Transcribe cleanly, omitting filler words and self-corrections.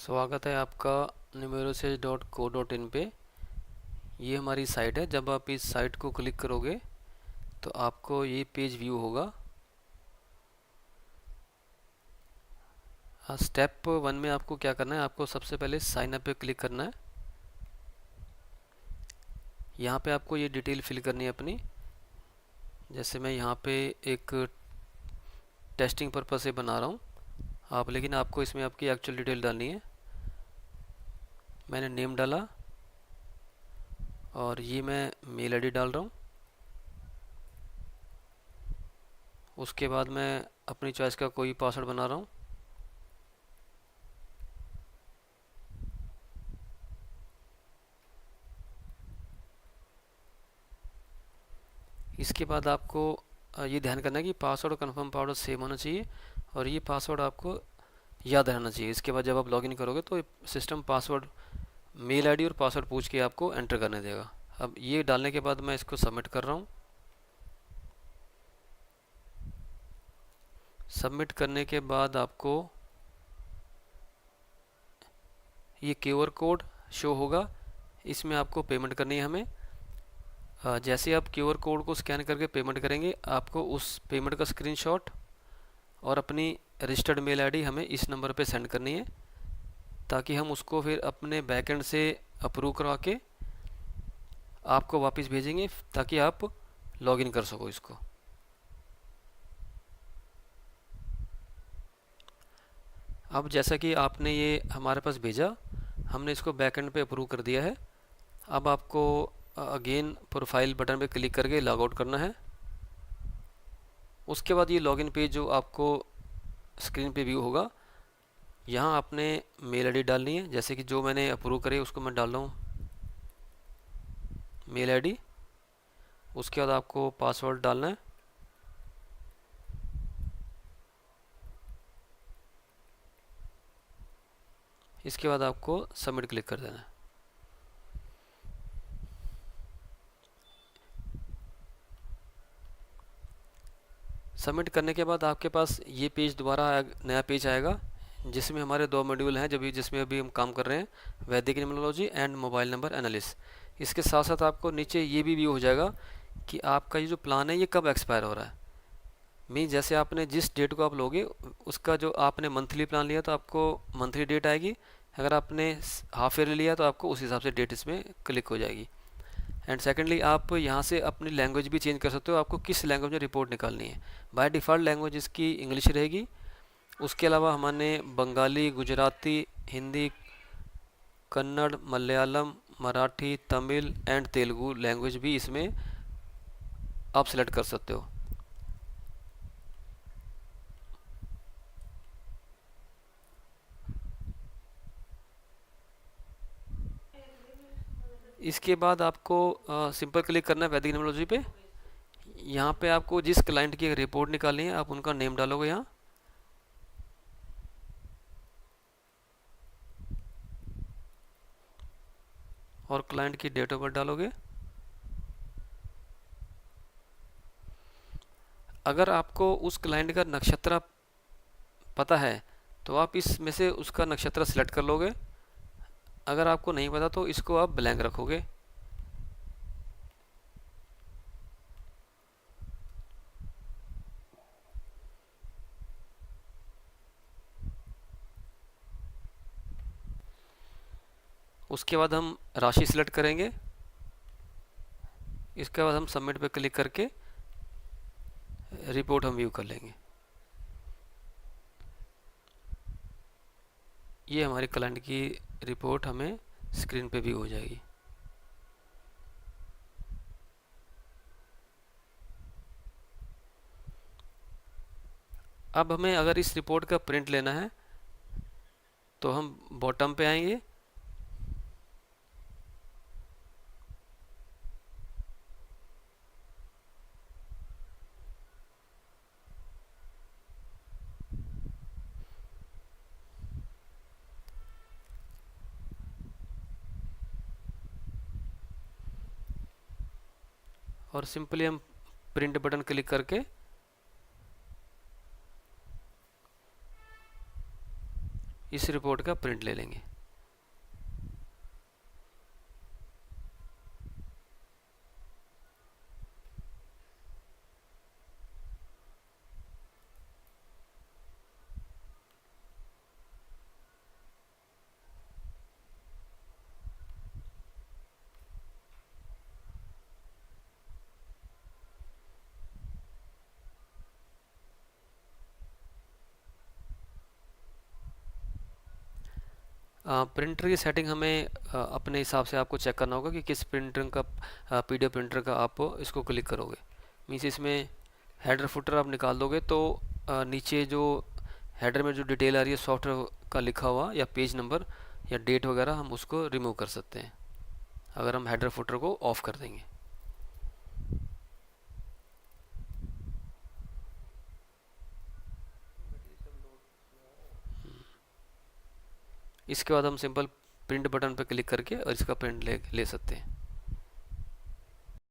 स्वागत है आपका numerosage.co.in पे। ये हमारी साइट है। जब आप इस साइट को क्लिक करोगे तो आपको ये पेज व्यू होगा। स्टेप 1 में आपको क्या करना है, आपको सबसे पहले साइन अप पे क्लिक करना है। यहाँ पे आपको ये डिटेल फिल करनी है अपनी। जैसे मैं यहाँ पे एक टेस्टिंग पर्पस से बना रहा हूँ लेकिन आपको इसमें आपकी एक्चुअल डिटेल डालनी है। मैंने नेम डाला और ये मैं मेल आईडी डाल रहा हूँ। उसके बाद मैं अपनी चॉइस का कोई पासवर्ड बना रहा हूँ। इसके बाद आपको ये ध्यान करना है कि पासवर्ड और कन्फर्म पासवर्ड सेम होना चाहिए और ये पासवर्ड आपको याद रहना चाहिए। इसके बाद जब आप लॉगिन करोगे तो सिस्टम पासवर्ड, मेल आईडी और पासवर्ड पूछ के आपको एंटर करने देगा। अब ये डालने के बाद मैं इसको सबमिट कर रहा हूँ। सबमिट करने के बाद आपको ये क्यूआर कोड शो होगा। इसमें आपको पेमेंट करनी है हमें। जैसे आप क्यूआर कोड को स्कैन करके पेमेंट करेंगे, आपको उस पेमेंट का स्क्रीनशॉट और अपनी रजिस्टर्ड मेल आईडी हमें इस नंबर पे सेंड करनी है, ताकि हम उसको फिर अपने बैकएंड से अप्रूव करवा के आपको वापस भेजेंगे, ताकि आप लॉगिन कर सको इसको। अब जैसा कि आपने ये हमारे पास भेजा, हमने इसको बैकएंड पे अप्रूव कर दिया है। अब आपको अगेन प्रोफाइल बटन पे क्लिक करके लॉग आउट करना है। उसके बाद ये लॉगिन पेज जो आपको स्क्रीन पे व्यू होगा, यहाँ आपने मेल आईडी डालनी है। जैसे कि जो मैंने अप्रूव करे उसको मैं डाल रहा हूँ, मेल आईडी। उसके बाद आपको पासवर्ड डालना है। इसके बाद आपको सबमिट क्लिक कर देना है। सबमिट करने के बाद आपके पास ये पेज दोबारा नया पेज आएगा, जिसमें हमारे दो मॉड्यूल हैं जिसमें अभी हम काम कर रहे हैं, वैदिक numerology and mobile number analysis. इसके साथ साथ आपको नीचे ये भी व्यू हो जाएगा कि आपका ये जो प्लान है ये कब एक्सपायर हो रहा है। मीन जैसे आपने जिस डेट को आप लोगे, उसका जो आपने मंथली प्लान लिया तो आपको मंथली डेट आएगी। अगर आपने हाफ ईयरली लिया तो आपको उस हिसाब से डेट इसमें क्लिक हो जाएगी। एंड सेकेंडली आप यहाँ से अपनी लैंग्वेज भी चेंज कर सकते हो, आपको किस लैंग्वेज में रिपोर्ट निकालनी है। बाय डिफ़ॉल्ट लैंग्वेज इसकी इंग्लिश रहेगी। उसके अलावा हमने बंगाली, गुजराती, हिंदी, कन्नड़, मलयालम, मराठी, तमिल एंड तेलुगु लैंग्वेज भी इसमें आप सेलेक्ट कर सकते हो। इसके बाद आपको सिंपल क्लिक करना है वैदिक न्यूमरोलॉजी पे। यहाँ पे आपको जिस क्लाइंट की रिपोर्ट निकालनी है, आप उनका नेम डालोगे यहाँ, और क्लाइंट की डेट ऑफ बर्थ डालोगे। अगर आपको उस क्लाइंट का नक्षत्र पता है तो आप इसमें से उसका नक्षत्र सिलेक्ट कर लोगे। अगर आपको नहीं पता तो इसको आप ब्लैंक रखोगे। उसके बाद हम राशि सिलेक्ट करेंगे। इसके बाद हम सबमिट पे क्लिक करके रिपोर्ट हम व्यू कर लेंगे। ये हमारे क्लाइंट की रिपोर्ट हमें स्क्रीन पे व्यू हो जाएगी। अब हमें अगर इस रिपोर्ट का प्रिंट लेना है तो हम बॉटम पे आएंगे। और सिंपली हम प्रिंट बटन क्लिक करके इस रिपोर्ट का प्रिंट ले लेंगे। प्रिंटर की सेटिंग हमें अपने हिसाब से आपको चेक करना होगा कि किस प्रिंटर का पीडीएफ प्रिंटर का आप इसको क्लिक करोगे। मीन्स इसमें हेडर फुटर आप निकाल दोगे तो नीचे जो हेडर में जो डिटेल आ रही है सॉफ्टवेयर का लिखा हुआ या पेज नंबर या डेट वगैरह हम उसको रिमूव कर सकते हैं अगर हम हेडर फुटर को ऑफ कर देंगे। इसके बाद हम सिंपल प्रिंट बटन पर क्लिक करके और इसका प्रिंट ले सकते हैं।